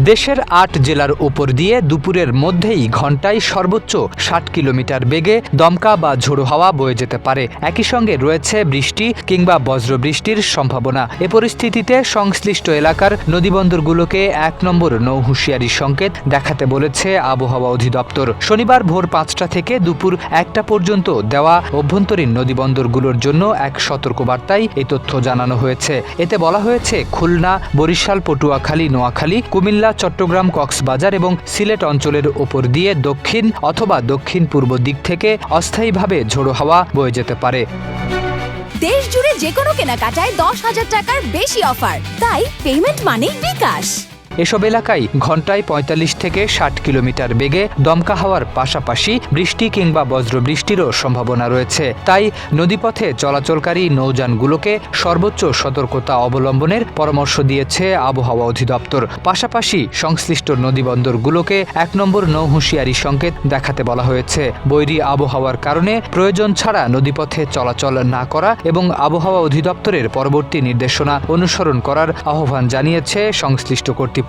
দেশের ৮ জেলার উপর দিয়ে দুপুরের মধ্যেই ঘণ্টায় সর্বোচ্চ ৬০ কিলোমিটার বেগে দমকা বা ঝোড়ো হাওয়া বয়ে যেতে পারে। একই সঙ্গে রয়েছে বৃষ্টি কিংবা বজ্রবৃষ্টির সম্ভাবনা। এ পরিস্থিতিতে সংশ্লিষ্ট এলাকার নদীবন্দরগুলোকে ১ নম্বর নৌ হুঁশিয়ারি সংকেত দেখাতে বলেছে আবহাওয়া অধিদপ্তর। শনিবার ভোর ৫টা থেকে দুপুর ১টা পর্যন্ত দেওয়া অভ্যন্তরীণ নদীবন্দরগুলোর জন্য এক সতর্কবার্তায় এই তথ্য জানানো হয়েছে। এতে বলা হয়েছে, খুলনা, বরিশাল, পটুয়াখালী, নোয়াখালী, কুমিল্লা, চট্টগ্রাম, কক্সবাজার এবং সিলেট অঞ্চলের ওপর দিয়ে দক্ষিণ অথবা দক্ষিণ পূর্ব দিক থেকে অস্থায়ীভাবে ঝোড়ো হাওয়া বয়ে যেতে পারে। দেশ জুড়ে যে কোনো কেনাকাটায় ১০,০০০ টাকার বেশি অফার, তাই পেমেন্ট মানেই বিকাশ। এসব এলাকায় ঘণ্টায় ৪৫ থেকে ৬০ কিলোমিটার বেগে দমকা হওয়ার পাশাপাশি বৃষ্টি কিংবা বজ্রবৃষ্টিরও সম্ভাবনা রয়েছে। তাই নদীপথে চলাচলকারী নৌযানগুলোকে সর্বোচ্চ সতর্কতা অবলম্বনের পরামর্শ দিয়েছে আবহাওয়া অধিদপ্তর। পাশাপাশি সংশ্লিষ্ট নদীবন্দরগুলোকে ১ নম্বর নৌ হুঁশিয়ারি সংকেত দেখাতে বলা হয়েছে। বৈরী আবহাওয়ার কারণে প্রয়োজন ছাড়া নদীপথে চলাচল না করা এবং আবহাওয়া অধিদপ্তরের পরবর্তী নির্দেশনা অনুসরণ করার আহ্বান জানিয়েছে সংশ্লিষ্ট কর্তৃপক্ষ।